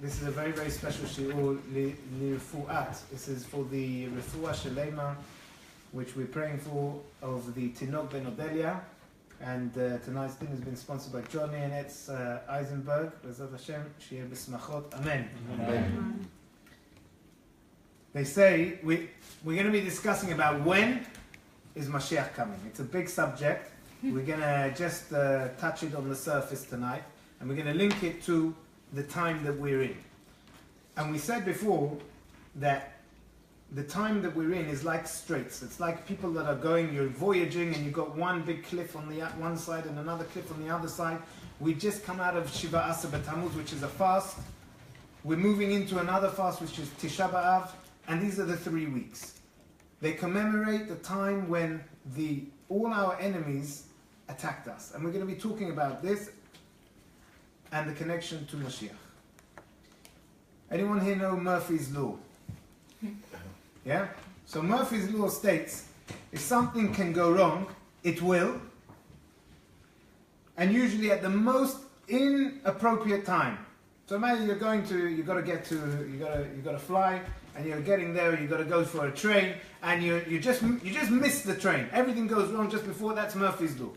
This is a very, very special shiur li'refuat. This is for the refuah shelema, which we're praying for, of the Tinok ben Odelia. And tonight's thing has been sponsored by Johnny and Etz Eisenberg. B'ezrat Hashem, shiur b'smachot. Amen. Amen. They say we're going to be discussing about when is Mashiach coming. It's a big subject. We're going to just touch it on the surface tonight, and we're going to link it to the time that we're in. And we said before that the time that we're in is like straits. It's like people that are going, you're voyaging, and you've got one big cliff on the one side and another cliff on the other side. We just come out of Shiva Asa B'Tammuz, which is a fast. We're moving into another fast, which is Tisha B'Av, and these are the 3 weeks. They commemorate the time when all our enemies attacked us. And we're going to be talking about this and the connection to Mashiach. Anyone here know Murphy's Law? Yeah? So Murphy's Law states, if something can go wrong, it will. And usually at the most inappropriate time. So imagine you've got to fly, and you're getting there, you've got to go for a train, and you just miss the train. Everything goes wrong just before. That's Murphy's Law.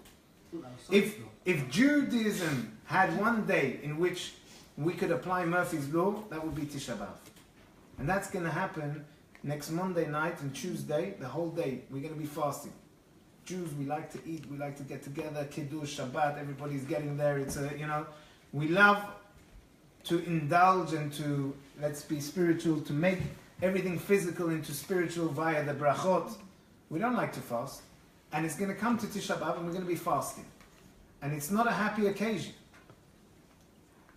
If Judaism had one day in which we could apply Murphy's Law, that would be Tisha B'Av. And that's going to happen next Monday night and Tuesday, the whole day. We're going to be fasting. Jews, we like to eat, we like to get together, Kiddush, Shabbat, everybody's getting there. It's we love to indulge and to, let's be spiritual, to make everything physical into spiritual via the brachot. We don't like to fast. And it's going to come to Tisha B'Av and we're going to be fasting. And it's not a happy occasion.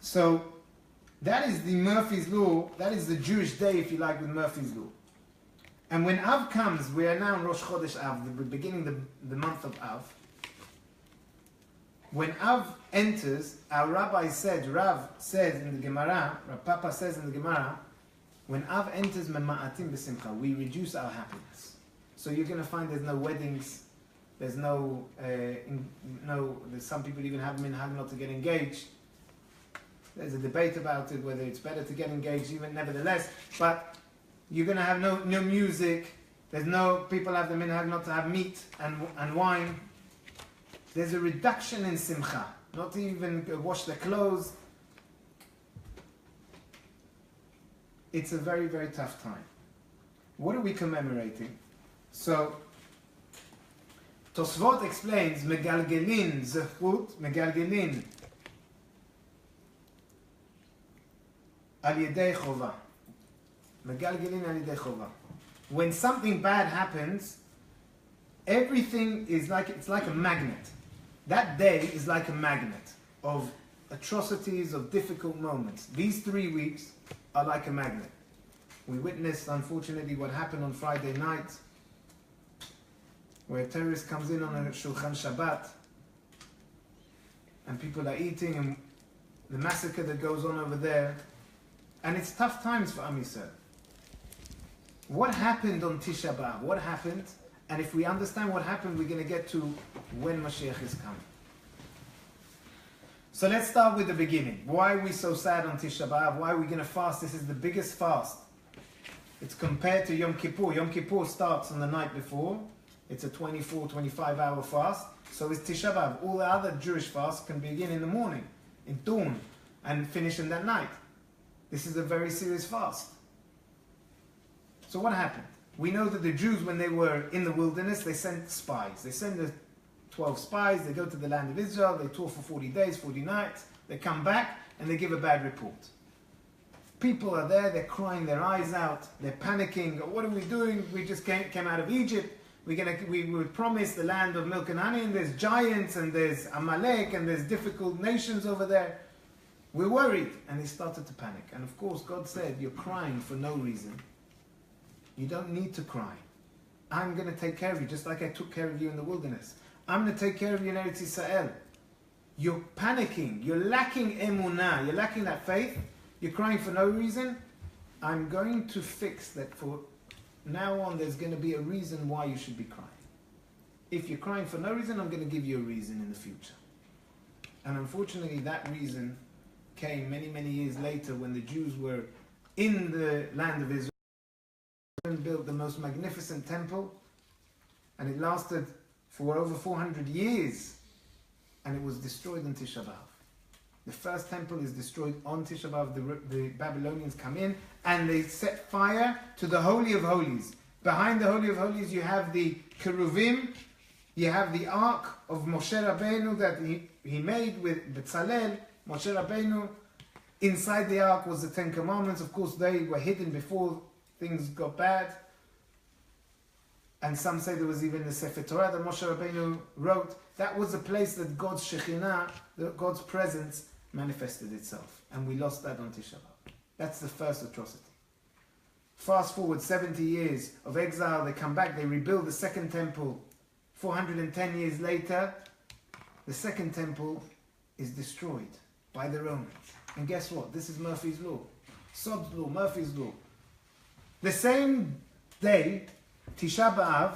So, that is the Murphy's Law, that is the Jewish day, if you like, with Murphy's Law. And when Av comes, we are now in Rosh Chodesh Av, we're beginning the month of Av. When Av enters, our rabbi said, Rav says in the Gemara, Rav Papa says in the Gemara, when Av enters, mema'atim b'simcha, we reduce our happiness. So you're going to find there's no weddings, there's there's some people even have minhag not to get engaged. There's a debate about it, whether it's better to get engaged, even nevertheless. But you're going to have no music. People have the minhag not to have meat and wine. There's a reduction in simcha. Not even wash their clothes. It's a very, very tough time. What are we commemorating? So, Tosfot explains, Megalgelin zechut, Megalgelin al yedei chova. Megalgelin al yedei chova. When something bad happens, everything is it's like a magnet. That day is like a magnet of atrocities, of difficult moments. These 3 weeks are like a magnet. We witnessed, unfortunately, what happened on Friday night, where a terrorist comes in on a Shulchan Shabbat, and people are eating, and the massacre that goes on over there. And it's tough times for Am Yisrael. What happened on Tisha B'Av? What happened? And if we understand what happened, we're going to get to when Mashiach is coming. So let's start with the beginning. Why are we so sad on Tisha B'Av? Why are we going to fast? This is the biggest fast. It's compared to Yom Kippur. Yom Kippur starts on the night before. It's a 24, 25-hour fast. So is Tisha B'Av. All the other Jewish fasts can begin in the morning, in dawn, and finish in that night. This is a very serious fast. So what happened? We know that the Jews, when they were in the wilderness, they sent spies. They sent the 12 spies, they go to the land of Israel, they tour for 40 days, 40 nights, they come back, and they give a bad report. People are there, they're crying their eyes out, they're panicking. What are we doing? We just came out of Egypt. We were promised the land of milk and honey, and there's giants, and there's Amalek, and there's difficult nations over there. We're worried. And they started to panic. And of course, God said, you're crying for no reason. You don't need to cry. I'm going to take care of you, just like I took care of you in the wilderness. I'm going to take care of you in Eretz Yisrael. You're panicking. You're lacking emunah. You're lacking that faith. You're crying for no reason. I'm going to fix that. For now on, there's going to be a reason why you should be crying. If you're crying for no reason, I'm going to give you a reason in the future. And unfortunately, that reason came many, many years later when the Jews were in the land of Israel and built the most magnificent temple, and it lasted for over 400 years, and it was destroyed on Tisha B'Av. The first temple is destroyed on Tisha B'Av. The Babylonians come in and they set fire to the Holy of Holies. Behind the Holy of Holies you have the Cheruvim, you have the Ark of Moshe Rabbeinu that he made with Bezalel, Moshe Rabbeinu. Inside the Ark was the Ten Commandments. Of course they were hidden before things got bad. And some say there was even the Sefer Torah that Moshe Rabbeinu wrote. That was a place that God's Shekhinah, God's presence, manifested itself. And we lost that on Tisha B'Av. That's the first atrocity. Fast forward 70 years of exile, they come back, they rebuild the second temple. 410 years later, the second temple is destroyed by the Romans. And guess what? This is Murphy's Law. Sod's Law, Murphy's Law. The same day, Tisha B'Av,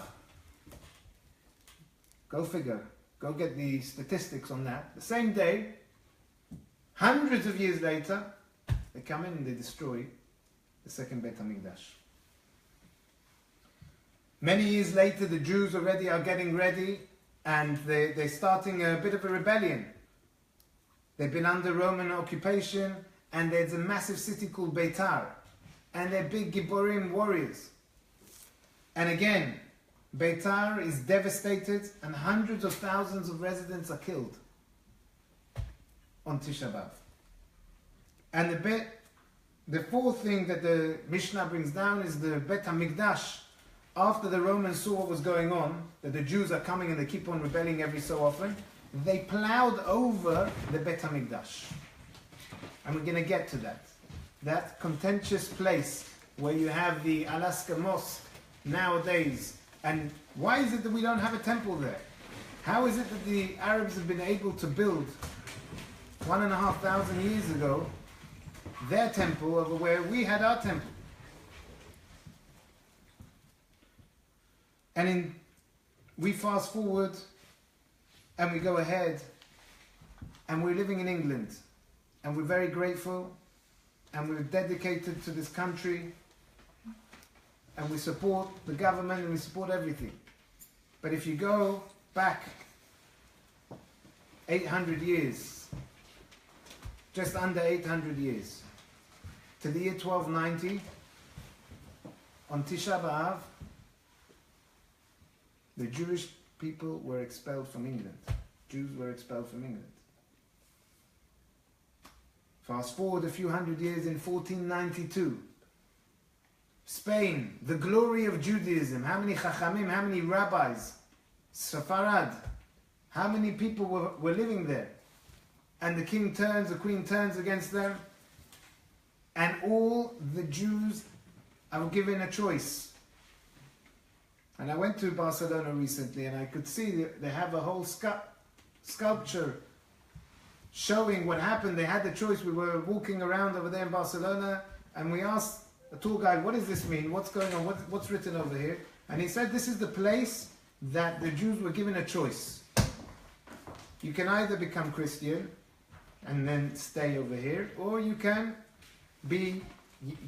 go figure, go get the statistics on that. The same day, hundreds of years later, they come in and they destroy the second Beit HaMikdash. Many years later, the Jews already are getting ready and they're starting a bit of a rebellion. They've been under Roman occupation and there's a massive city called Beitar. And they're big Gibborim warriors. And again, Beitar is devastated and hundreds of thousands of residents are killed on Tisha B'Av. And the fourth thing that the Mishnah brings down is the Beit HaMikdash. After the Romans saw what was going on, that the Jews are coming and they keep on rebelling every so often, they plowed over the Beit HaMikdash. And we're going to get to that. That contentious place where you have the Alaska Mosque nowadays. And why is it that we don't have a temple there? How is it that the Arabs have been able to build 1,500 years ago their temple over where we had our temple? And we fast forward and we go ahead and we're living in England and we're very grateful and we're dedicated to this country and we support the government and we support everything. But if you go back 800 years, just under 800 years, to the year 1290, on Tisha B'Av, the Jewish people were expelled from England. Jews were expelled from England. Fast forward a few hundred years in 1492. Spain, the glory of Judaism. How many chachamim, how many rabbis? Sepharad. How many people were living there? And the queen turns against them. And all the Jews are given a choice. And I went to Barcelona recently and I could see that they have a whole sculpture showing what happened. They had the choice. We were walking around over there in Barcelona and we asked a tour guide, what does this mean? What's going on? What's written over here? And he said this is the place that the Jews were given a choice. You can either become Christian and then stay over here, or you can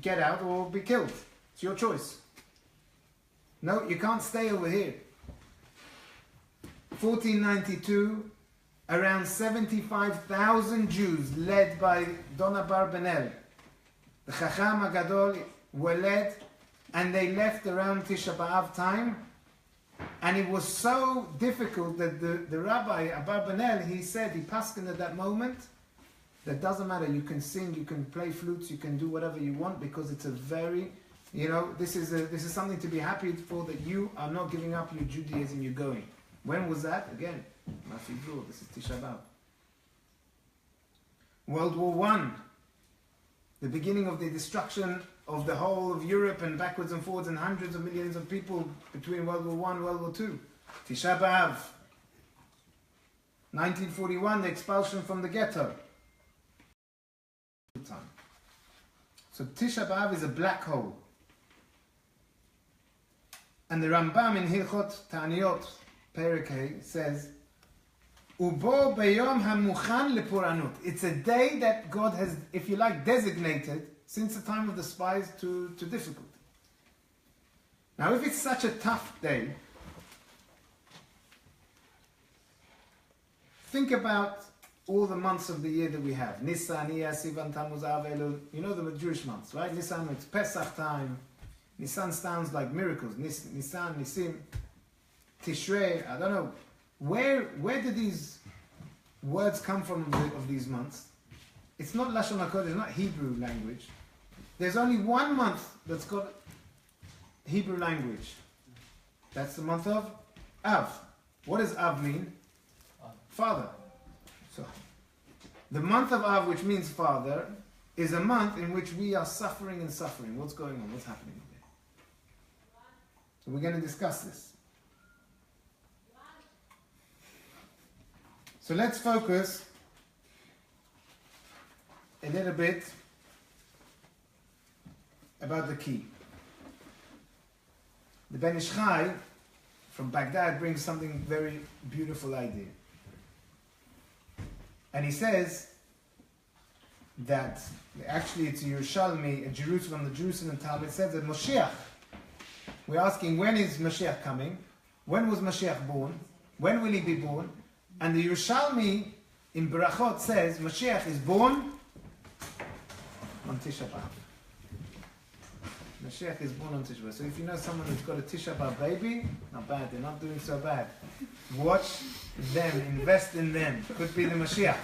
get out or be killed. It's your choice. No, you can't stay over here. 1492, around 75,000 Jews led by Dona Bar Benel, the Chacham HaGadol, were led and they left around Tisha B'Av time. And it was so difficult that the rabbi, Bar Benel, he said, he paskined at that moment, that doesn't matter, you can sing, you can play flutes, you can do whatever you want, because it's a very, this is something to be happy for, that you are not giving up your Judaism, you're going. When was that? Again, this is Tisha B'Av. World War I, the beginning of the destruction of the whole of Europe and backwards and forwards and hundreds of millions of people between World War I and World War II. Tisha B'Av. 1941, the expulsion from the ghetto. So Tisha B'Av is a black hole. And the Rambam in Hilchot Ta'aniyot, Perek Hey, says Ubo beyom hamuchan lepuranut. It's a day that God has, if you like, designated since the time of the spies to difficulty. Now, if it's such a tough day, think about all the months of the year that we have. Nisan, Iyar, Sivan, Tammuz, Av, Elul. You know the Jewish months, right? Nisan, it's Pesach time. Nisan sounds like miracles. Nisan, Nisim, Tishrei. I don't know. Where do these words come from of these months? It's not Lashon HaKodesh, it's not Hebrew language. There's only one month that's got Hebrew language. That's the month of Av. What does Av mean? Father. So, the month of Av, which means father, is a month in which we are suffering and suffering. What's going on? What's happening there? So we're going to discuss this. So let's focus a little bit about the key. The Ben Ish Chai from Baghdad brings something very beautiful idea. And he says that actually it's Yerushalmi, Jerusalem, the Jerusalem Talmud says that Mashiach, we're asking when is Mashiach coming? When was Mashiach born? When will he be born? And the Yerushalmi in Berachot says Mashiach is born on Tisha B'Av. Mashiach is born on Tisha B'Av. So if you know someone who's got a Tisha B'Av baby, not bad, they're not doing so bad. Watch them, invest in them. Could be the Mashiach.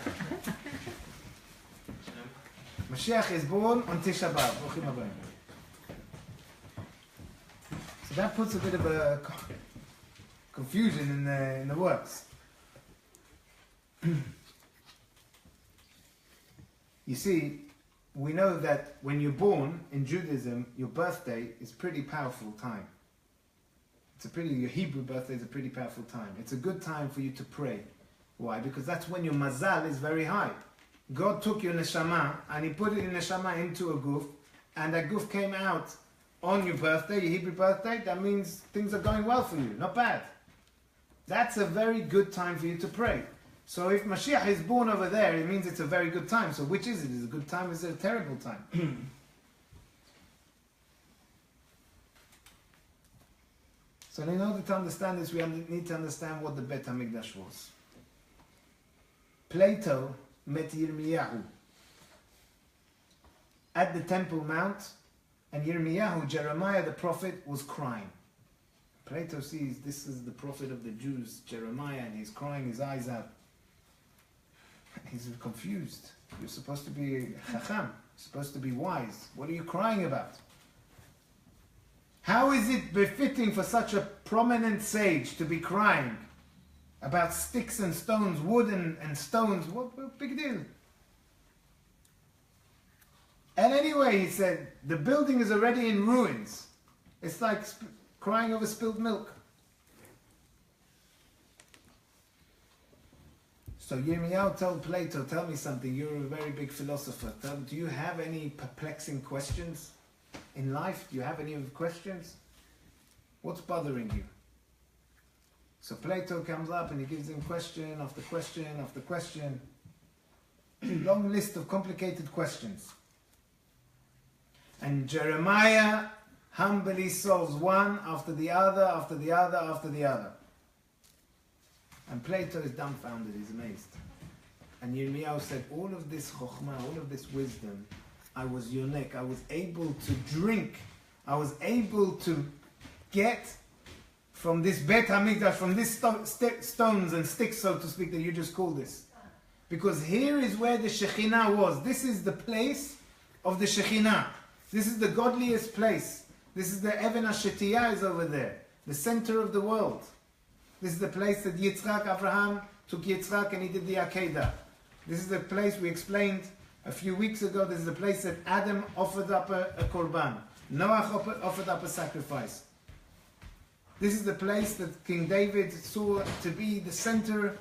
Mashiach is born on Tisha B'Av. So that puts a bit of a confusion in the works. You see, we know that when you're born in Judaism, your birthday is pretty powerful time. Your Hebrew birthday is a pretty powerful time. It's a good time for you to pray. Why? Because that's when your mazal is very high. God took your neshama and he put it in neshama into a guf, and that guf came out on your birthday, your Hebrew birthday. That means things are going well for you, not bad. That's a very good time for you to pray. So if Mashiach is born over there, it means it's a very good time. So which is it? Is it a good time or is it a terrible time? So in order to understand this, we need to understand what the Bet HaMikdash was. Plato met Yirmiyahu at the Temple Mount, and Yirmiyahu, Jeremiah the prophet, was crying. Plato sees this is the prophet of the Jews, Jeremiah, and he's crying his eyes out. He's confused. You're supposed to be chacham, you're supposed to be wise. What are you crying about? How is it befitting for such a prominent sage to be crying about sticks and stones, wood and stones? What big deal? And anyway, he said, the building is already in ruins. It's like crying over spilled milk. So Yirmiyahu told Plato, tell me something, you're a very big philosopher. Do you have any perplexing questions in life? Do you have any questions? What's bothering you? So Plato comes up and he gives him question after question after question. Long list of complicated questions. And Jeremiah humbly solves one after the other, after the other, after the other. And Plato is dumbfounded, he's amazed. And Yirmiyahu said, all of this chokhmah, all of this wisdom, I was yonek, I was able to drink, I was able to get from this Bet HaMikdash, from this stones and sticks, so to speak, that you just call this. Because here is where the Shekhinah was. This is the place of the Shekhinah. This is the godliest place. This is the Even HaShetiyah is over there, the center of the world. This is the place that Yitzchak, Abraham, took Yitzchak and he did the Akedah. This is the place we explained a few weeks ago. This is the place that Adam offered up a korban. Noah offered up a sacrifice. This is the place that King David saw to be the center,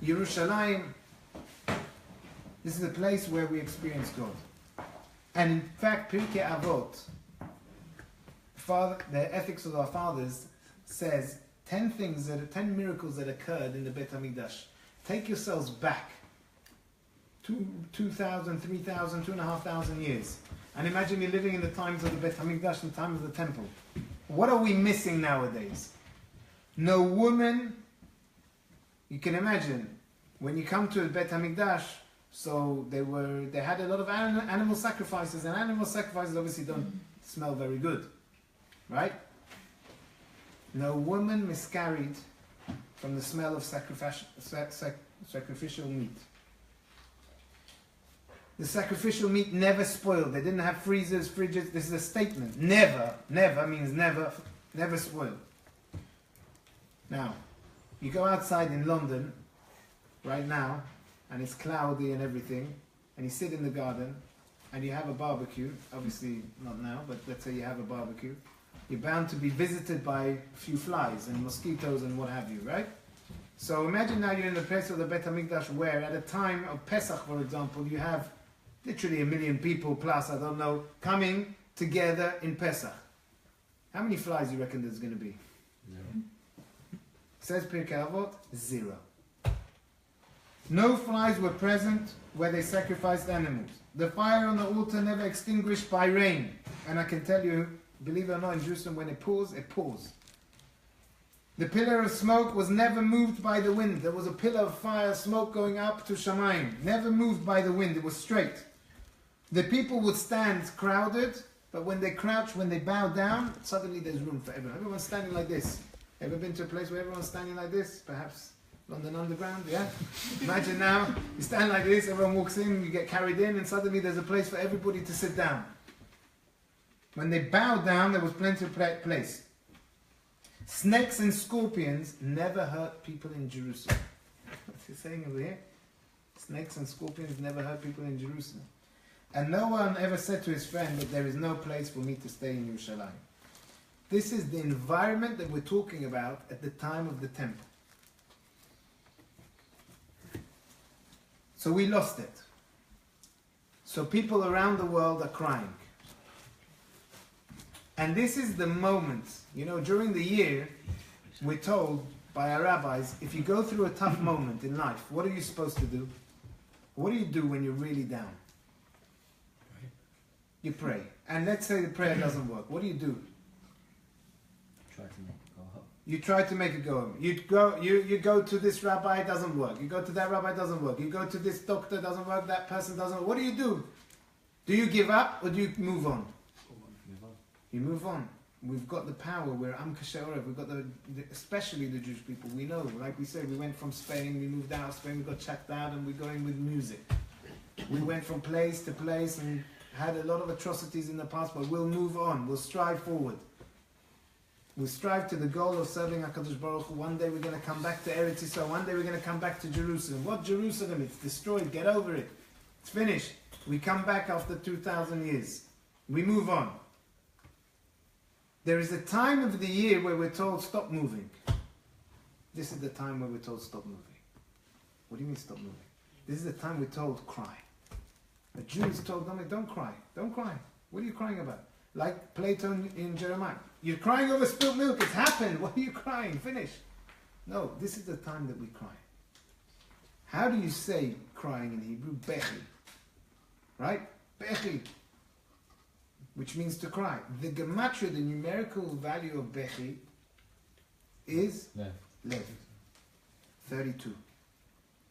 Yerushalayim. This is the place where we experience God. And in fact, Pirkei Avot, the ethics of our fathers, says 10 miracles that occurred in the Bet HaMikdash. Take yourselves back 2,000, 3,000, 2,500 years. And imagine you're living in the times of the Bet HaMikdash, the time of the temple. What are we missing nowadays? No woman. You can imagine, when you come to the Bet HaMikdash, so they had a lot of animal sacrifices, and animal sacrifices obviously don't smell very good, right? No woman miscarried from the smell of sacrificial meat. The sacrificial meat never spoiled. They didn't have freezers, fridges. This is a statement. Never, never means never, never spoiled. Now, you go outside in London right now, and it's cloudy and everything, and you sit in the garden, and you have a barbecue. Obviously not now, but let's say you have a barbecue. You're bound to be visited by a few flies and mosquitoes and what have you, right? So imagine now you're in the place of the Bet HaMikdash where at a time of Pesach, for example, you have literally 1 million people plus, I don't know, coming together in Pesach. How many flies do you reckon there's going to be? No. Says Pirkei Avot, 0. No flies were present where they sacrificed animals. The fire on the altar never extinguished by rain. And I can tell you, believe it or not, in Jerusalem, when it pours, it pours. The pillar of smoke was never moved by the wind. There was a pillar of fire, smoke going up to Shamayim. Never moved by the wind. It was straight. The people would stand crowded, but when they crouch, when they bow down, suddenly there's room for everyone. Everyone's standing like this. Ever been to a place where everyone's standing like this? Perhaps London Underground, yeah? Imagine now, you stand like this, everyone walks in, you get carried in, and suddenly there's a place for everybody to sit down. When they bowed down, there was plenty of place. Snakes and scorpions never hurt people in Jerusalem. What's he saying over here? Snakes and scorpions never hurt people in Jerusalem. And no one ever said to his friend that there is no place for me to stay in Yerushalayim. This is the environment that we're talking about at the time of the temple. So we lost it. So people around the world are crying. And this is the moment, you know, during the year, we're told by our rabbis, if you go through a tough moment in life, what are you supposed to do? What do you do when you're really down? You pray. And let's say the prayer doesn't work. What do? Try to make it go up. You try to make it go home. You go to this rabbi, it doesn't work. You go to that rabbi, it doesn't work. You go to this doctor, it doesn't work. That person doesn't work. What do? Do you give up or do you move on? You move on. We've got the power. We're Am Kasher Orev. We've got especially the Jewish people. We know, like we said, we went from Spain, we moved out of Spain, we got checked out, and we're going with music. We went from place to place and had a lot of atrocities in the past, but we'll move on. We'll strive forward. We'll strive to the goal of serving HaKadosh Baruch Hu. One day we're going to come back to Eretz Yisrael. One day we're going to come back to Jerusalem. What Jerusalem? It's destroyed. Get over it. It's finished. We come back after 2,000 years. We move on. There is a time of the year where we're told, stop moving. This is the time where we're told, stop moving. What do you mean, stop moving? This is the time we're told, cry. A Jew is told, don't cry. Don't cry. What are you crying about? Like Plato in Jeremiah. You're crying over spilt milk. It's happened. What are you crying? Finish. No, this is the time that we cry. How do you say crying in Hebrew? Bechi. Right? Bechi. Which means to cry. The gematria, the numerical value of Bechi, is Lev. 32.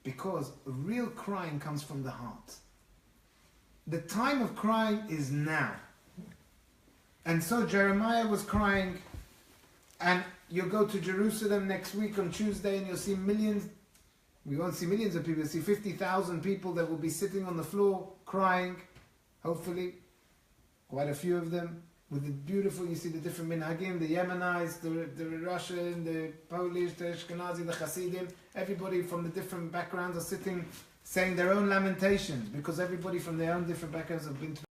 Because real crying comes from the heart. The time of crying is now. And so Jeremiah was crying, and you'll go to Jerusalem next week on Tuesday and you'll see millions, we won't see millions of people, you'll see 50,000 people that will be sitting on the floor crying, hopefully, quite a few of them, with the beautiful, you see the different minhagim, the Yemenites, the Russian, the Polish, the Ashkenazi, the Hasidim, everybody from the different backgrounds are sitting saying their own lamentations, because everybody from their own different backgrounds have been through.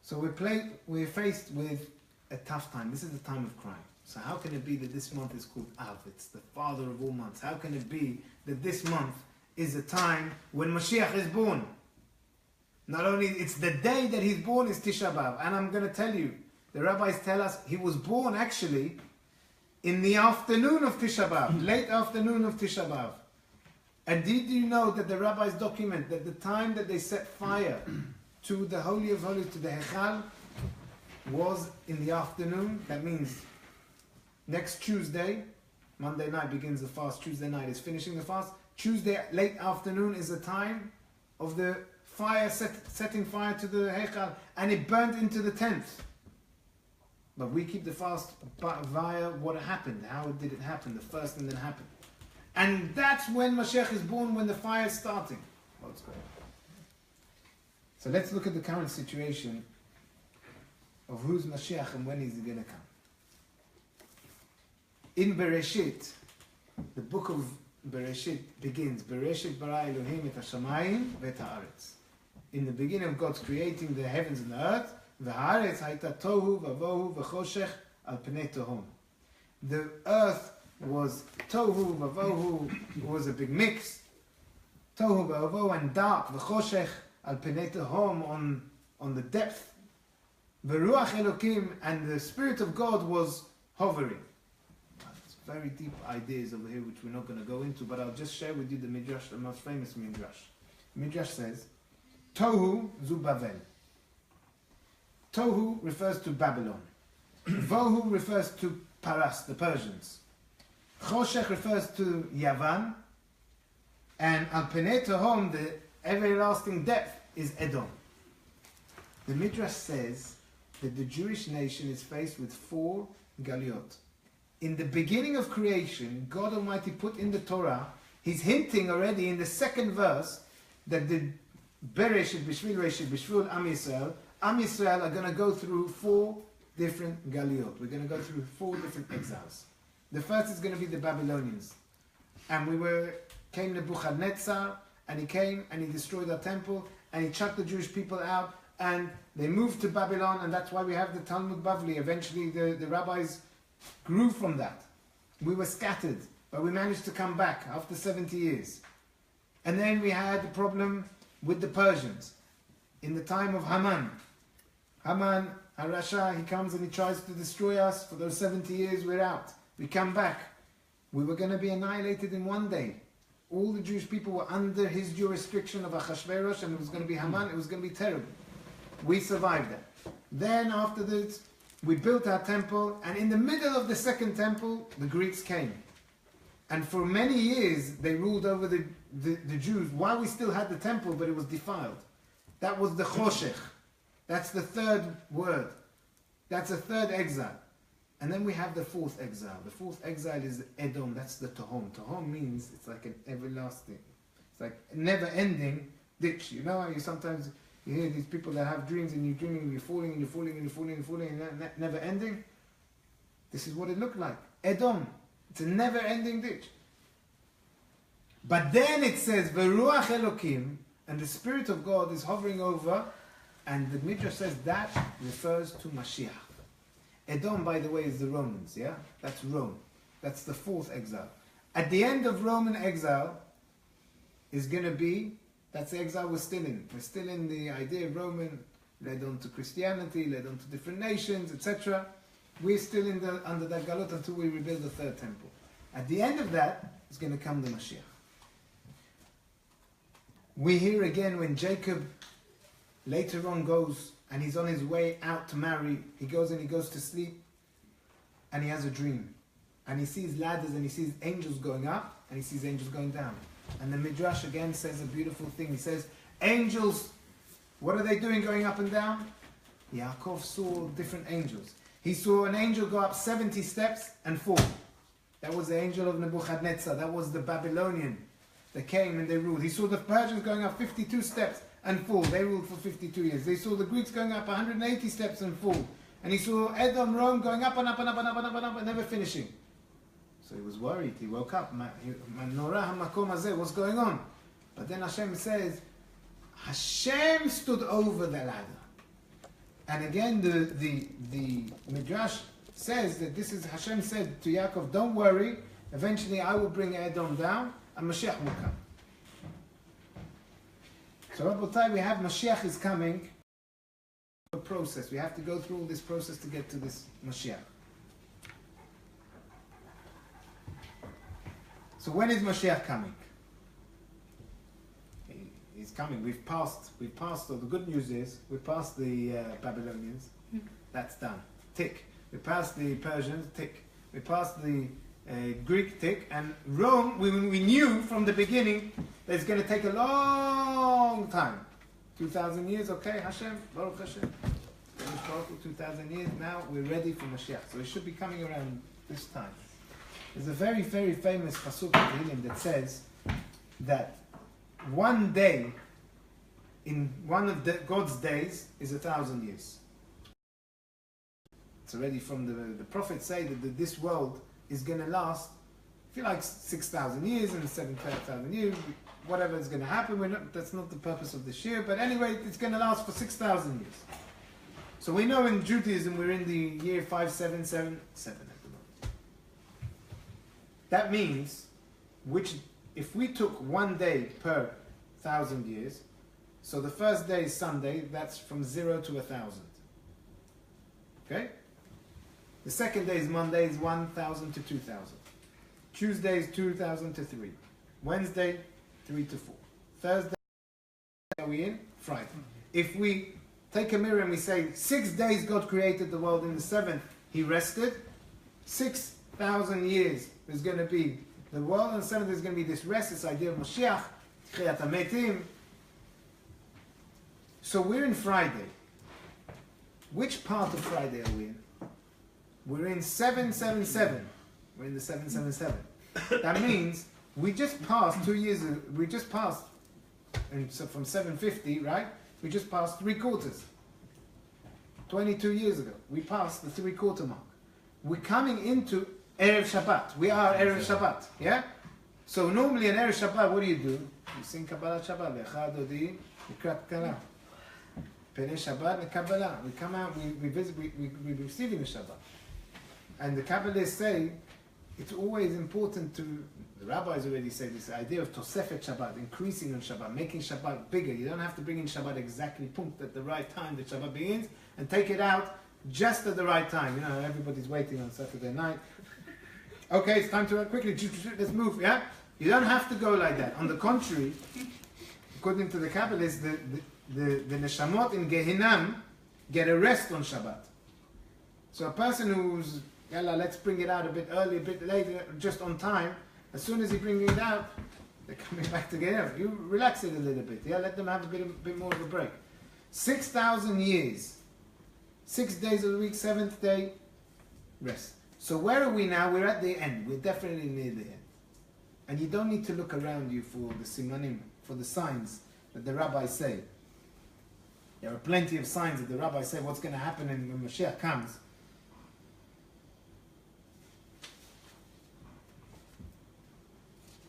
So we're faced with a tough time. This is the time of crying. So how can it be that this month is called Av? It's the father of all months. How can it be that this month is a time when Mashiach is born? Not only it's the day that he's born is Tisha B'Av. And I'm going to tell you, The rabbis tell us he was born actually in the afternoon of Tisha B'Av, late afternoon of Tisha B'Av. And did you know that the rabbis document that the time that they set fire to the Holy of Holies, to the Hechal, was in the afternoon? That means next Tuesday, Monday night begins the fast, Tuesday night is finishing the fast. Tuesday late afternoon is the time of the fire, setting fire to the Hechal, and it burnt into the 10th. But we keep the fast via what happened. How did it happen? The first thing that happened. And that's when Mashiach is born, when the fire is starting. What's going on? So let's look at the current situation of who's Mashiach and when is he going to come. In Bereshit, the book of Bereshit begins, Bereshit bara Elohim et hashamayim ve'et haaretz. In the beginning of God's creating the heavens and the earth, v'haaretz hayta tohu v'avohu v'choshech al pnei tohom. The earth was tohu v'avohu, was a big mix. Tohu v'avohu, and dark, v'choshech al pnei tohom, on the depth. V'ruach Elokim, and the Spirit of God was hovering. Very deep ideas over here, which we're not going to go into, but I'll just share with you the Midrash, the most famous Midrash. Midrash says, Tohu zu Bavel. Tohu refers to Babylon. Vohu refers to Paras, the Persians. Choshech refers to Yavan. And Al Penei Tohom, the everlasting depth, is Edom. The Midrash says that the Jewish nation is faced with 4 galiot. In the beginning of creation, God Almighty put in the Torah, he's hinting already in the 2nd verse that the Bereshit, Bishvil Reshit, Bishvil Am Yisrael are going to go through 4 different galiot. We're going to go through 4 different exiles. The first is going to be the Babylonians. And came Nebuchadnezzar, and he came and he destroyed our temple, and he chucked the Jewish people out, and they moved to Babylon, and that's why we have the Talmud Bavli. Eventually the rabbis grew from that. We were scattered, but we managed to come back after 70 years. And then we had the problem with the Persians. In the time of Haman, Harasha, he comes and he tries to destroy us. For those 70 years we're out. We come back. We were going to be annihilated in one day. All the Jewish people were under his jurisdiction of Achashverosh, and it was going to be Haman. It was going to be terrible. We survived that. Then after this, we built our temple, and in the middle of the 2nd temple, the Greeks came. And for many years, they ruled over the Jews, while we still had the temple, but it was defiled. That was the Choshech. That's the 3rd word. That's a 3rd exile. And then we have the 4th exile. The 4th exile is Edom. That's the Tohom. Tohom means it's like an everlasting, it's like a never-ending ditch. You know how you sometimes... You hear these people that have dreams, and you're dreaming and you're falling and you're falling and you're falling and you're falling and never ending. This is what it looked like. Edom. It's a never ending ditch. But then it says, V'ruach Elokim, and the Spirit of God is hovering over, and the Midrash says that refers to Mashiach. Edom, by the way, is the Romans, yeah? That's Rome. That's the 4th exile. At the end of Roman exile is going to be, that's the exile we're still in. We're still in the idea of Roman, led on to Christianity, led on to different nations, etc. We're still under that galot until we rebuild the 3rd temple. At the end of that is going to come the Mashiach. We hear again when Jacob later on goes and he's on his way out to marry, he goes to sleep, and he has a dream. And he sees ladders and he sees angels going up and he sees angels going down. And the Midrash again says a beautiful thing. He says, angels, what are they doing going up and down? Yaakov saw different angels. He saw an angel go up 70 steps and fall. That was the angel of Nebuchadnezzar. That was the Babylonian that came and they ruled. He saw the Persians going up 52 steps and fall. They ruled for 52 years. They saw the Greeks going up 180 steps and fall. And he saw Edom, Rome going up and up and up and up and up and up and never finishing. So he was worried. He woke up. What's going on? But then Hashem says, Hashem stood over the ladder. And again, the Midrash says that this is, Hashem said to Yaakov, don't worry, eventually I will bring Edom down and Mashiach will come. So Rabbotai, we have Mashiach is coming. process. We have to go through all this process to get to this Mashiach. So when is Mashiach coming? He's coming. We've passed, or the good news is, we passed the Babylonians. That's done. Tick. We passed the Persians. Tick. We passed the Greek. Tick. And Rome, we knew from the beginning that it's going to take a long time. 2,000 years, okay, Hashem, Baruch Hashem. 2,000 years, now we're ready for Mashiach. So it should be coming around this time. There's a very, very famous pasuk in Tehillim that says that one day in one of God's days is 1,000 years. It's already from the prophets say that this world is going to last, if you like, 6,000 years and 7,000 years, whatever is going to happen. That's not the purpose of this year, but anyway, it's going to last for 6,000 years. So we know in Judaism we're in the year 5777 at the moment. That means, if we took one day per 1,000 years, so the first day is Sunday, that's from 0 to 1,000. Okay? The second day is Monday, is 1,000 to 2,000. Tuesday is 2,000 to 3. Wednesday, 3 to 4. Thursday, are we in? Friday. If we take a mirror and we say 6 days God created the world, in the 7th He rested, 6,000 years there's going to be the world, and the 7th there's going to be this rest, this idea of Mashiach, Tchiyat HaMetim. So we're in Friday. Which part of Friday are we in? We're in 777. We're in the 777. That means we just passed 2 years, we just passed, and so from 750, right? We just passed 3/4. 22 years ago, we passed the 3/4 mark. We're coming into Erev Shabbat. We are Erev Shabbat, yeah? So normally in Erev Shabbat, what do? You sing Kabbalah Shabbat. Lecha Dodi, Mikrat Kala. Penei Shabbat, Kabbalah. We come out, we visit, we're receiving the Shabbat. And the Kabbalists say, it's always important to, the rabbis already say this, idea of Tosefet Shabbat, increasing on Shabbat, making Shabbat bigger. You don't have to bring in Shabbat exactly punkt at the right time that Shabbat begins, and take it out just at the right time. You know, everybody's waiting on Saturday night. Okay, it's time to quickly, let's move, yeah? You don't have to go like that. On the contrary, according to the Kabbalists, the neshamot in Gehinam get a rest on Shabbat. So a person who's, yalla, let's bring it out a bit early, a bit later, just on time, as soon as he brings it out, they're coming back together. You relax it a little bit, yeah? Let them have a bit more of a break. 6,000 years, 6 days of the week, 7th day, rest. So where are we now? We're at the end. We're definitely near the end. And you don't need to look around you for the simanim, for the signs that the rabbis say. There are plenty of signs that the rabbis say what's going to happen when Mashiach comes.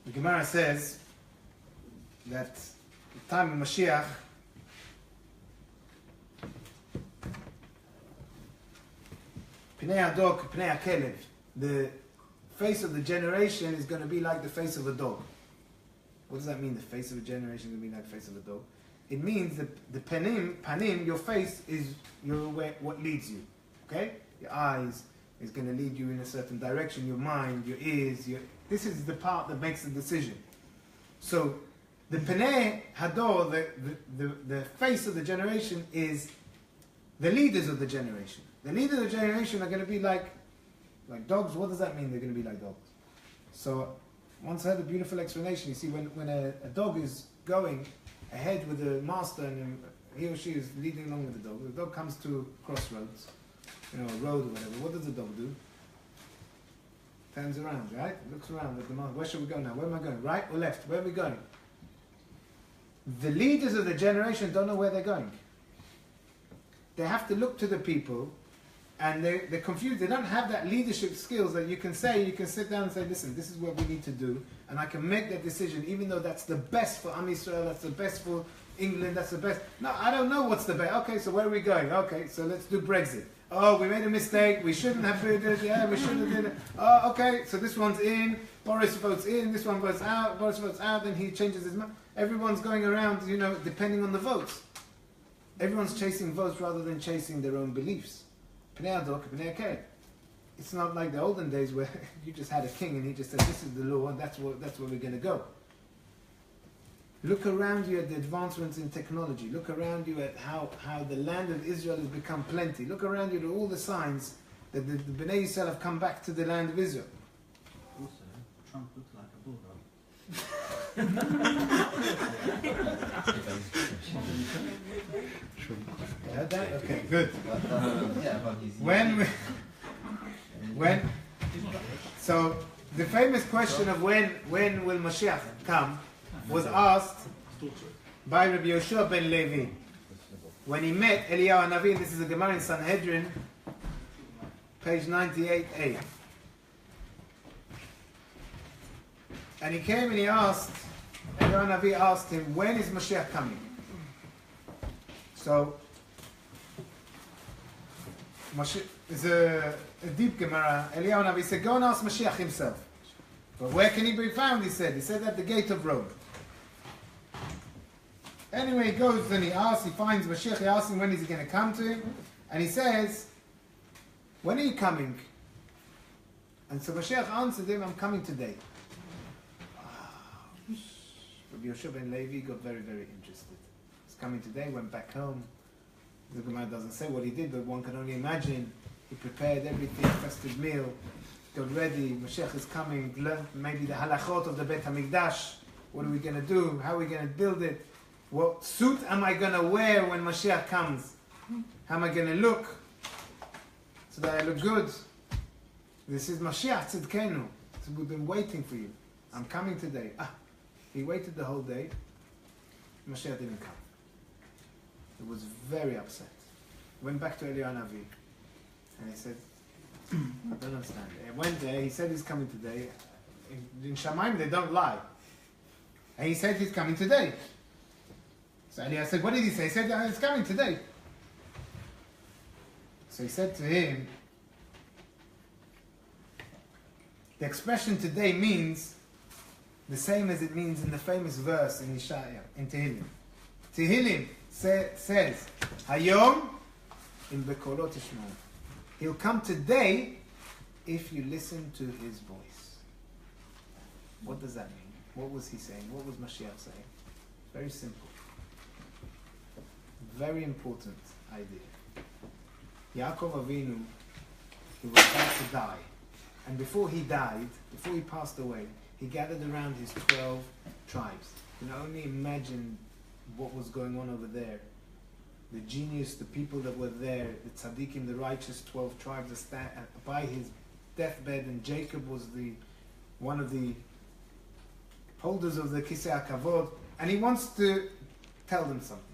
The Gemara says that the time of Mashiach, Pnei Hadok, Pnei HaKelev, the face of the generation is going to be like the face of a dog. What does that mean? The face of a generation is going to be like the face of a dog. It means that the panim, your face is what leads you. Okay? Your eyes is going to lead you in a certain direction. Your mind, your ears, this is the part that makes the decision. So the Pnei Hador, the face of the generation, is the leaders of the generation. The leaders of the generation are going to be like dogs. What does that mean? They're going to be like dogs. So once I heard a beautiful explanation. You see, when a dog is going ahead with the master and he or she is leading along with the dog comes to crossroads, a road or whatever. What does the dog do? Turns around, right? Looks around at the master. Where should we go now? Where am I going? Right or left? Where are we going? The leaders of the generation don't know where they're going. They have to look to the people, and they're confused. They don't have that leadership skills that you can sit down and say, listen, this is what we need to do, and I can make that decision, even though that's the best for Am Yisrael, that's the best for England, that's the best. No, I don't know what's the best. Okay, so where are we going? Okay, so let's do Brexit. Oh, we made a mistake. We shouldn't have did it. Yeah, we shouldn't have did it. Oh, okay, so this one's in. Boris votes in. This one votes out. Boris votes out. Then he changes his mind. Everyone's going around, depending on the votes. Everyone's chasing votes rather than chasing their own beliefs. It's not like the olden days where you just had a king and he just said, this is the law and that's where we're going to go. Look around you at the advancements in technology. Look around you at how the land of Israel has become plenty. Look around you at all the signs that the Bnei Yisrael have come back to the land of Israel. Also, Trump looks like a bulldog. You heard that? Okay, good. So the famous question of when will Mashiach come was asked by Rabbi Yoshua ben Levi when he met Eliyahu Hanavi. This is a Gemara in Sanhedrin, page 98a. And he came and he asked, Eliyahu Hanavi asked him, when is Mashiach coming? So, it's a deep Gemara. Eliyahu Hanavi said, go and ask Mashiach himself. But where can he be found, he said? He said at the gate of Rome. Anyway, he goes and he asks, he finds Mashiach, he asks him when is he going to come to him. And he says, when are you coming? And so Mashiach answered him, I'm coming today. Rabbi Yoshua ben Levi got very, very interested. He's coming today, went back home. The Gemara doesn't say what he did, but one can only imagine. He prepared everything, festive meal, got ready. Mashiach is coming, learned maybe the halachot of the Beit HaMikdash. What are we going to do? How are we going to build it? What suit am I going to wear when Mashiach comes? How am I going to look? So that I look good. This is Mashiach Tzidkenu. We've been waiting for you. I'm coming today. He waited the whole day. Mashiach didn't come. He was very upset. Went back to Eliyahu Hanavi. And he said, I don't understand. He went there, he said he's coming today. In Shamayim they don't lie. And he said he's coming today. So Eliyahu said, what did he say? He said, he's coming today. So he said to him, the expression today means the same as it means in the famous verse in Yeshaya, in Tehillim. Tehillim says, Hayom im bekolo tishma'u. He'll come today if you listen to his voice. What does that mean? What was he saying? What was Mashiach saying? Very simple. Very important idea. Yaakov Avinu, he was about to die. And before he died, before he passed away, he gathered around his 12 tribes. You can only imagine what was going on over there. The genius, the people that were there, the tzaddikim, the righteous 12 tribes by his deathbed, and Jacob was one of the holders of the Kisei HaKavod, and he wants to tell them something.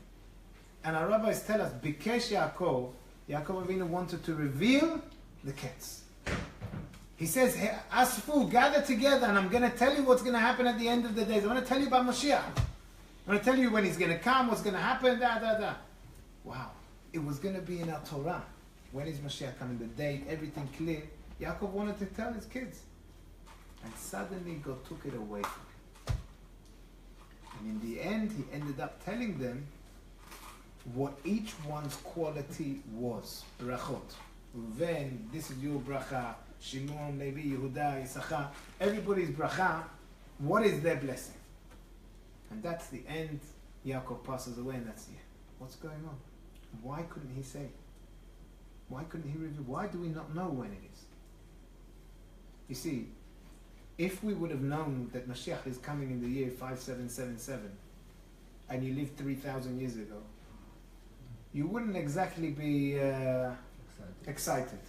And our rabbis tell us, Bikesh Yaakov Avinu wanted to reveal the Ketz. He says, hey, Asfu, gather together and I'm going to tell you what's going to happen at the end of the days. I'm going to tell you about Mashiach. I'm going to tell you when he's going to come, what's going to happen, Wow. It was going to be in our Torah. When is Mashiach coming? The date, everything clear. Yaakov wanted to tell his kids. And suddenly God took it away from him. And in the end, he ended up telling them what each one's quality was. Brachot. Reuven, this is your bracha. Shimon, Levi, Yehuda, Issachar. Everybody's bracha. What is their blessing? And that's the end. Yaakov passes away and that's the end. What's going on? Why couldn't he say? Why couldn't he reveal? Why do we not know when it is? You see, if we would have known that Mashiach is coming in the year 5777 and you lived 3,000 years ago, you wouldn't exactly be excited.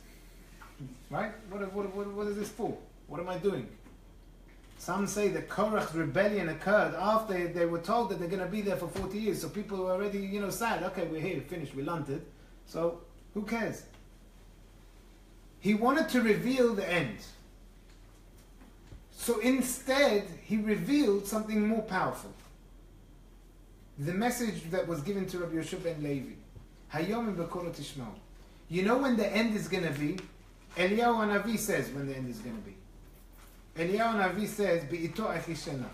Right? What is this for? What am I doing? Some say that Korach's rebellion occurred after they were told that they're going to be there for 40 years. So people were already, sad. Okay, we're here, finished, we landed. So who cares? He wanted to reveal the end. So instead, he revealed something more powerful. The message that was given to Rabbi Yoshua ben Levi. Hayom b'kolo tishma'u. You know when the end is going to be? Eliyahu Hanavi says when the end is going to be. Eliyahu Hanavi says, Be'ito achishena.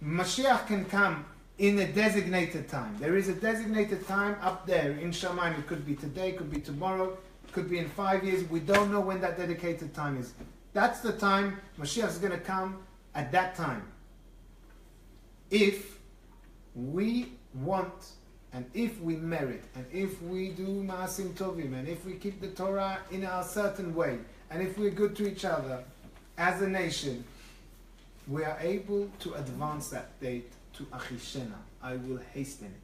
Mashiach can come in a designated time. There is a designated time up there in Shamayim. It could be today, could be tomorrow, could be in 5 years. We don't know when that dedicated time is. That's the time Mashiach is going to come at that time. If we want, and if we merit, and if we do Maasim Tovim, and if we keep the Torah in a certain way, and if we're good to each other as a nation, we are able to advance that date to Achishena. I will hasten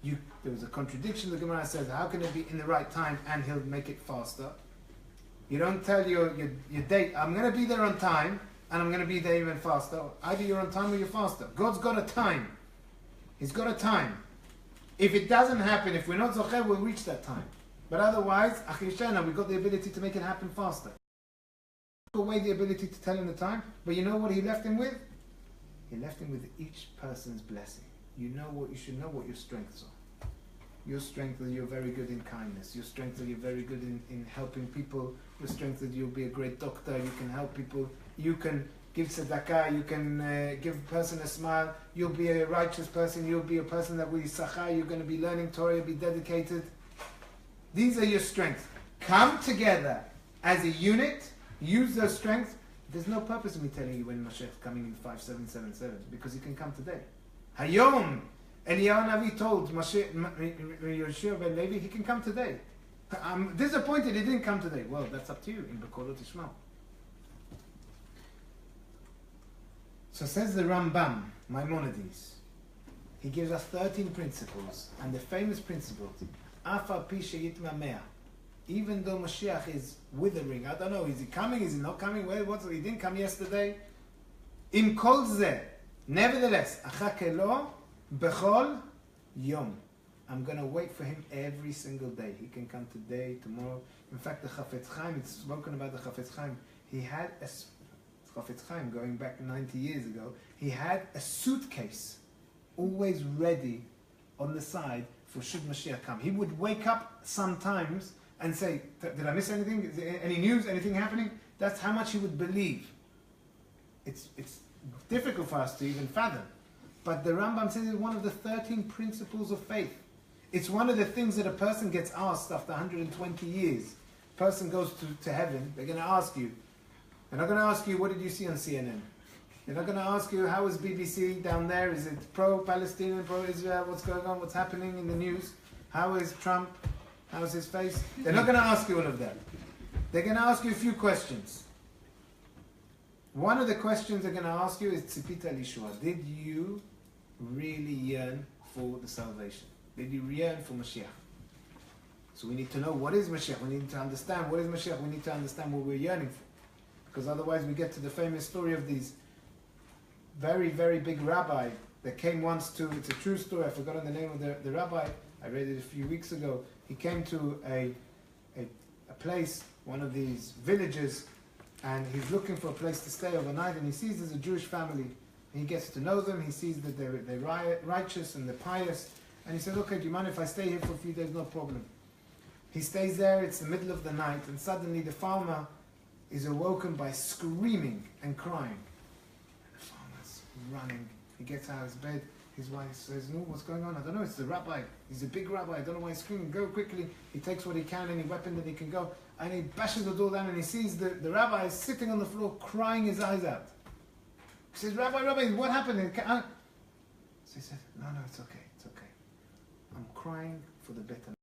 it. There was a contradiction. The Gemara says, how can it be in the right time and he'll make it faster? You don't tell your date, I'm going to be there on time, and I'm going to be there even faster. Either you're on time or you're faster. God's got a time. He's got a time. If it doesn't happen, if we're not zocher, we'll reach that time. But otherwise, Achishena, we've got the ability to make it happen faster. Away the ability to tell him the time, but you know what he left him with? He left him with each person's blessing. You should know what your strengths are. Your strength is you're very good in kindness. Your strength is you're very good in helping people. Your strength is you'll be a great doctor. You can help people. You can give tzedakah. You can give a person a smile. You'll be a righteous person. You'll be a person that will yisachar. You're going to be learning Torah. You'll be dedicated. These are your strengths. Come together as a unit. Use those strengths. There's no purpose in me telling you when Mashiach is coming in 5777 because he can come today. Hayom, Eliyahu Navi told Yoshua ben Levi he can come today. I'm disappointed he didn't come today. Well, that's up to you. In Bekolot Ishmael. So says the Rambam, Maimonides. He gives us 13 principles, and the famous principle, Afa Pi Sheyitma Mea. Even though Mashiach is withering, I don't know, is he coming, is he not coming? He didn't come yesterday. Im kol zeh, nevertheless, achake lo bechol yom. I'm going to wait for him every single day. He can come today, tomorrow. In fact, the Chafetz Chaim, it's spoken about the Chafetz Chaim. He had a Chafetz Chaim going back 90 years ago. He had a suitcase always ready on the side for should Mashiach come. He would wake up sometimes and say, did I miss anything? Is there any news? Anything happening? That's how much he would believe. It's difficult for us to even fathom. But the Rambam says it's one of the 13 principles of faith. It's one of the things that a person gets asked after 120 years. Person goes to heaven, they're going to ask you. They're not going to ask you, what did you see on CNN? They're not going to ask you, how is BBC down there? Is it pro-Palestinian, pro-Israel? What's going on? What's happening in the news? How is Trump? How's his face? They're not going to ask you all of that. They're going to ask you a few questions. One of the questions they're going to ask you is Tzipita Lishua. Did you really yearn for the salvation? Did you yearn for Mashiach? So we need to know what is Mashiach. We need to understand what is Mashiach. We need to understand what we're yearning for. Because otherwise we get to the famous story of these very, very big rabbi that came once to, it's a true story, I've forgotten the name of the rabbi, I read it a few weeks ago. He came to a place, one of these villages, and he's looking for a place to stay overnight, and he sees there's a Jewish family. He gets to know them, he sees that they're righteous and they're pious, and he says, okay, do you mind if I stay here for a few days? No problem. He stays there, it's the middle of the night, and suddenly the farmer is awoken by screaming and crying. And the farmer's running, he gets out of his bed, his wife says, no, what's going on? I don't know, it's the rabbi. He's a big rabbi, I don't know why he's screaming. Go quickly. He takes what he can, any weapon that he can go, and he bashes the door down and he sees the rabbi is sitting on the floor crying his eyes out. He says, Rabbi, what happened? So he says, no, it's okay. I'm crying for the better.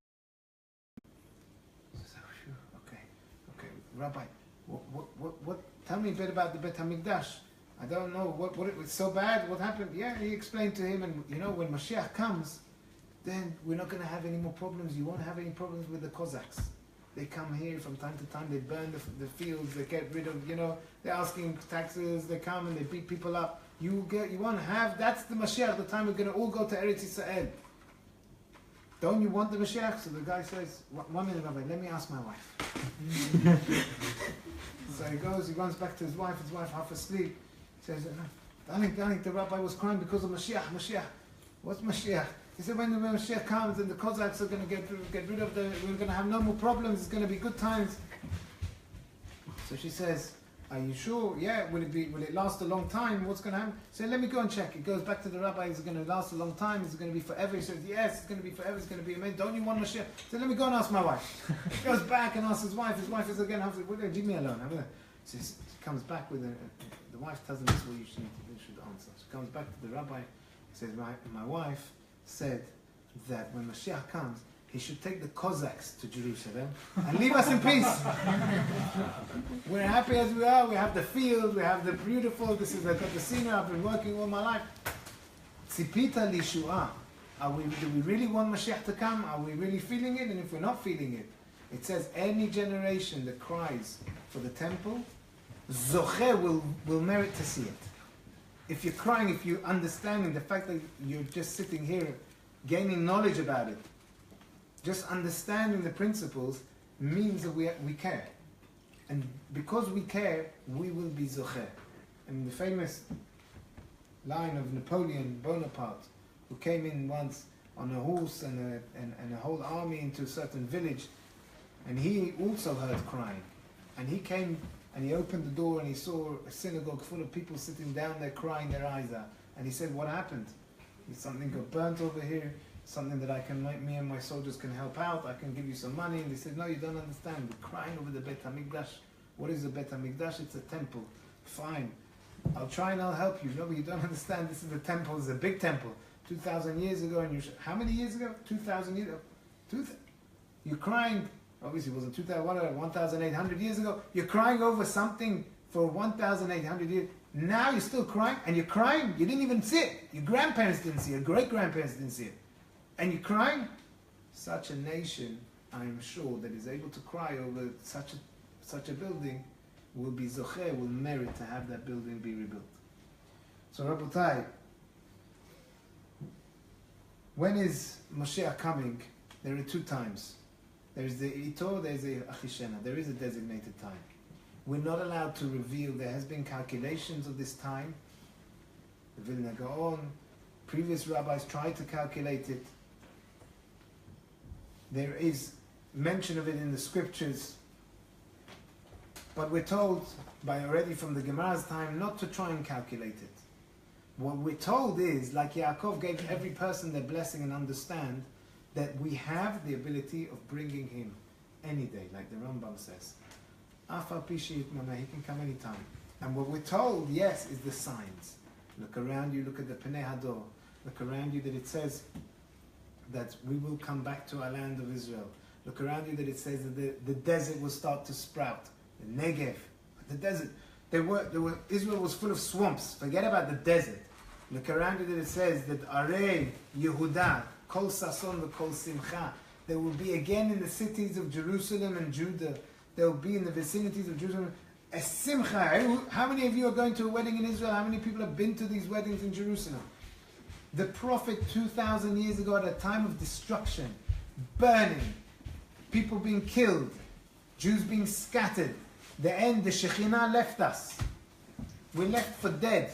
He says, oh, okay. Rabbi, what? Tell me a bit about the Bet HaMikdash. I don't know, what it was so bad, what happened? Yeah, he explained to him, and when Mashiach comes, then we're not going to have any more problems. You won't have any problems with the Cossacks. They come here from time to time, they burn the fields, they get rid of, they're asking taxes, they come and they beat people up. You won't have, that's the Mashiach, the time we're going to all go to Eretz Yisrael. Don't you want the Mashiach? So the guy says, 1 minute, Rabbi, let me ask my wife. So he runs back to his wife half asleep. He says, darling, the rabbi was crying because of Mashiach. What's Mashiach? He said, when the Mashiach comes and the Cossacks are going to get rid of we're going to have no more problems, it's going to be good times. So she says, Are you sure? Yeah. Will it last a long time? What's going to happen? So let me go and check. It goes back to the rabbi. Is it going to last a long time? Is it going to be forever? He says, yes, it's going to be forever. It's going to be amazing. Don't you want Mashiach? So let me go and ask my wife. He goes back and asks his wife. His wife is again, leave me alone. She comes back with the wife tells him this is what you should answer. She comes back to the rabbi. Says, my wife said that when Mashiach comes, he should take the Cossacks to Jerusalem and leave us in peace. We're happy as we are. We have the field. We have the beautiful. I've got the scenery. I've been working all my life. Tzipita lishua. Do we really want Mashiach to come? Are we really feeling it? And if we're not feeling it, it says any generation that cries for the temple, Zoche will merit to see it. If you're crying, if you're understanding the fact that you're just sitting here gaining knowledge about it, just understanding the principles means that we care. And because we care, we will be zocher. And the famous line of Napoleon Bonaparte, who came in once on a horse and a whole army into a certain village, and he also heard crying. And he came and he opened the door and he saw a synagogue full of people sitting down there crying their eyes out. And he said, what happened? Something got burnt over here, something that me and my soldiers can help out, I can give you some money. And they said, no, you don't understand. We're crying over the Bet HaMikdash. What is the Bet HaMikdash? It's a temple. Fine. I'll try and I'll help you. No, but you don't understand. This is the temple. It's a big temple. 2,000 years ago. And how many years ago? 2,000 years ago. You're crying. Obviously, it wasn't 1,800 years ago. You're crying over something for 1,800 years. Now you're still crying, and you're crying. You didn't even see it. Your grandparents didn't see it. Great-grandparents didn't see it. And you're crying? Such a nation, I am sure, that is able to cry over such a building will be zocher, will merit to have that building be rebuilt. So, Rabotai, when is Mashiach coming? There are two times. There is the Ito, there is the Achishena. There is a designated time. We're not allowed to reveal. There has been calculations of this time. The Vilna Gaon, previous rabbis tried to calculate it. There is mention of it in the scriptures. But we're told already from the Gemara's time not to try and calculate it. What we're told is, like Yaakov gave every person their blessing and understand, that we have the ability of bringing him any day, like the Rambam says. Afa Pishi Itmana, he can come anytime. And what we're told, yes, is the signs. Look around you, look at the Pnei Hador. Look around you that it says that we will come back to our land of Israel. Look around you that it says that the desert will start to sprout. The Negev, the desert. Israel was full of swamps. Forget about the desert. Look around you that it says that Arei Yehuda, Kol Sason v'Kol Simcha. There will be again in the cities of Jerusalem and Judah. There will be in the vicinities of Jerusalem a Simcha. How many of you are going to a wedding in Israel? How many people have been to these weddings in Jerusalem? The prophet 2,000 years ago, at a time of destruction, burning, people being killed, Jews being scattered, the end, the Shekhinah left us. We're left for dead,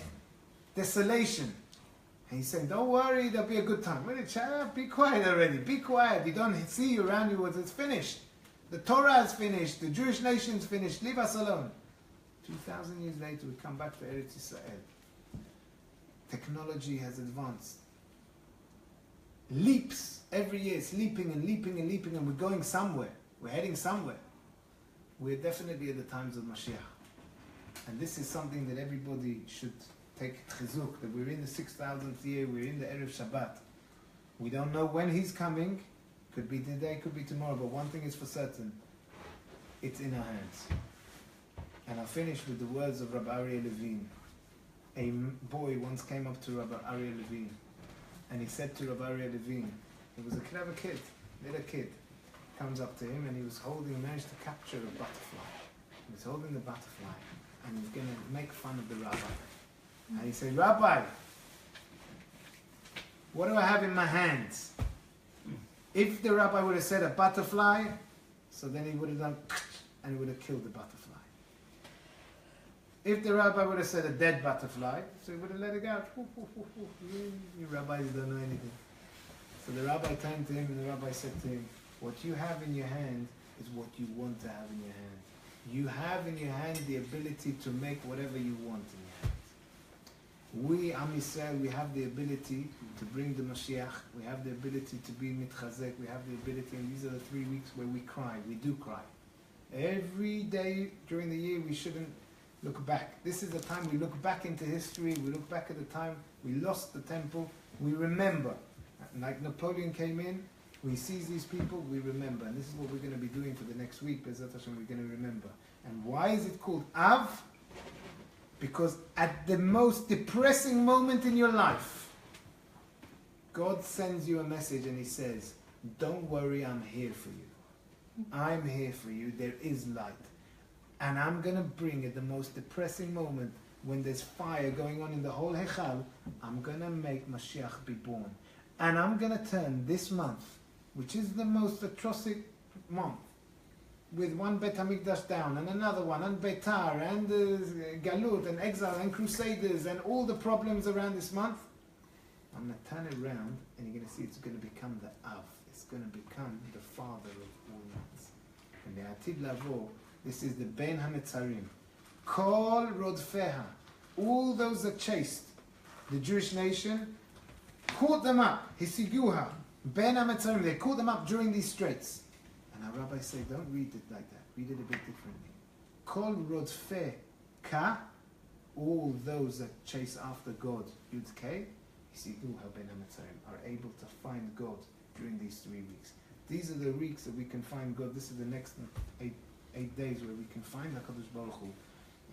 desolation. And he's saying, don't worry, there'll be a good time. Be quiet already, be quiet. You don't see around you what it's finished. The Torah is finished, the Jewish nation's finished, leave us alone. 2,000 years later, we come back to Eretz Yisrael. Technology has advanced. Leaps every year, it's leaping and leaping and leaping, and we're going somewhere. We're heading somewhere. We're definitely at the times of Mashiach. And this is something that everybody should take chizuk, that we're in the 6,000th year, we're in the Erev Shabbat. We don't know when he's coming. Could be today, could be tomorrow, but one thing is for certain. It's in our hands. And I'll finish with the words of Rabbi Aryeh Levine. A boy once came up to Rabbi Aryeh Levine, and he said to Rabbi Aryeh Levine, he was a clever kid, little kid, comes up to him and he managed to capture a butterfly. He was holding the butterfly and he's going to make fun of the rabbi. And he said, Rabbi, what do I have in my hands? If the rabbi would have said a butterfly, so then he would have done and he would have killed the butterfly. If the rabbi would have said a dead butterfly, so he would have let it go. You rabbis don't know anything. So the rabbi turned to him and the rabbi said to him, what you have in your hand is what you want to have in your hand. You have in your hand the ability to make whatever you want in your hand. We, Am Yisrael, we have the ability to bring the Mashiach. We have the ability to be mitchazek. We have the ability, and these are the 3 weeks where we cry. We do cry. Every day during the year, we shouldn't look back. This is the time we look back into history. We look back at the time we lost the temple. We remember. Like Napoleon came in, we seize these people, we remember. And this is what we're going to be doing for the next week. B'ezrat Hashem, we're going to remember. And why is it called Av? Because at the most depressing moment in your life, God sends you a message and He says, don't worry, I'm here for you. I'm here for you. There is light. And I'm going to bring at the most depressing moment, when there's fire going on in the whole Hechal, I'm going to make Mashiach be born. And I'm going to turn this month, which is the most atrocious month, with one Bet HaMikdash down, and another one, and Beitar, and Galut, and exile, and Crusaders, and all the problems around this month, I'm going to turn it around, and you're going to see it's going to become the Av. It's going to become the father of all months. And the Atid Lavo, this is the Ben HaNetzarim. Kol Rodfeha, all those that chased the Jewish nation, caught them up, Hisiguha, Ben HaNetzarim, they caught them up during these straits. And our rabbis say, don't read it like that, read it a bit differently. Kol Rodfe Ka, all those that chase after God, Yud K, Hisiguha Ben HaNetzarim, are able to find God during these 3 weeks. These are the weeks that we can find God. This is the next 8 days where we can find HaKadosh Baruch Hu,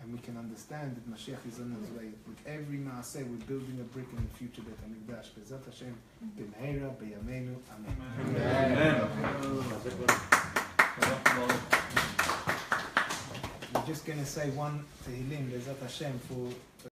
and we can understand that Mashiach is on his way. With every maaseh, we're building a brick in the future Bet HaMikdash. B'ezrat Hashem, b'meira, b'yameinu, amen. We're just going to say one Tehillim, B'ezrat Hashem, for